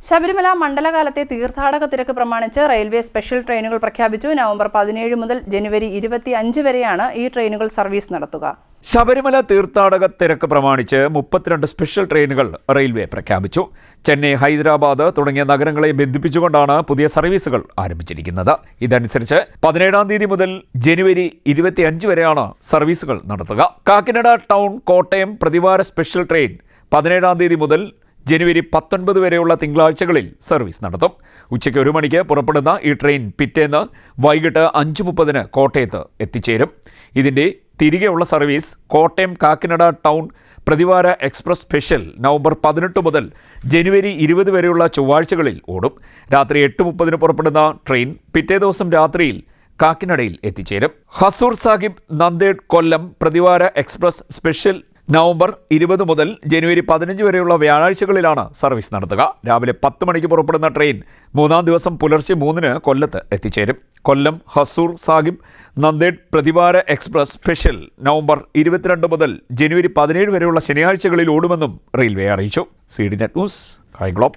ശബരിമല മണ്ഡലകാലത്തെ തീർത്ഥാടക തിരക്ക് പ്രമാണിച്ച് റെയിൽവേ സ്പെഷ്യൽ ട്രെയിനുകൾ പ്രഖ്യാപിച്ചു. നവംബർ 17 മുതൽ ജനുവരി 25 വരെയാണ് ഈ ട്രെയിനുകൾ സർവീസ് നടത്തുക. ശബരിമല തീർത്ഥാടക തിരക്ക് പ്രമാണിച്ച് 32 സ്പെഷ്യൽ ട്രെയിനുകൾ റെയിൽവേ പ്രഖ്യാപിച്ചു. ചെന്നൈ, ഹൈദരാബാദ് തുടങ്ങിയ നഗരങ്ങളെ ബന്ധിപ്പിച്ചുകൊണ്ടാണ് പുതിയ സർവീസുകൾ ആരംഭിച്ചിരിക്കുന്നത്. ഇതനുസരിച്ച് 17 തീയതി മുതൽ ജനുവരി 25 വരെയാണ് സർവീസുകൾ നടത്തുക. കാക്കിനഡ ടൗൺ കോട്ടയം പ്രതിവാര സ്പെഷ്യൽ ട്രെയിൻ 17 തീയതി മുതൽ ജനുവരി 19 വരെയുള്ള തിങ്കളാഴ്ചകളിൽ സർവീസ് നടത്തും. ഉച്ചയ്ക്ക് 1 മണിക്ക് പുറപ്പെടുന്ന ഈ ട്രെയിൻ പിറ്റേന്ന് വൈകിട്ട് 5:30 കോട്ടയത്ത് എത്തിച്ചേരും. ഇതിൻ്റെ തിരികെയുള്ള സർവീസ് കോട്ടയം കാക്കിനഡ ടൗൺ പ്രതിവാര എക്സ്പ്രസ് സ്പെഷ്യൽ നവംബർ 18 മുതൽ ജനുവരി 20 വരെയുള്ള ചൊവ്വാഴ്ചകളിൽ ഓടും. രാത്രി 8:30 പുറപ്പെടുന്ന ട്രെയിൻ പിറ്റേ ദിവസം രാത്രിയിൽ കാക്കിനഡയിൽ എത്തിച്ചേരും. ഹസൂർ സാഹിബ് നന്ദേഡ് കൊല്ലം പ്രതിവാര എക്സ്പ്രസ് സ്പെഷ്യൽ നവംബർ 20 മുതൽ ജനുവരി 15 വരെയുള്ള വ്യാഴാഴ്ചകളിലാണ് സർവീസ് നടത്തുക. രാവിലെ 10 മണിക്ക് പുറപ്പെടുന്ന ട്രെയിൻ 3-ാം ദിവസം പുലർച്ചെ 3-ന് കൊല്ലത്ത് എത്തിച്ചേരും. കൊല്ലം ഹസൂർ സാഹിബ് നന്ദേഡ് പ്രതിവാര എക്സ്പ്രസ് സ്പെഷ്യൽ നവംബർ 22 മുതൽ ജനുവരി 17 വരെയുള്ള ശനിയാഴ്ചകളിൽ ഓടുമെന്നും റെയിൽവേ അറിയിച്ചു. CDNet news, Kayamkulam.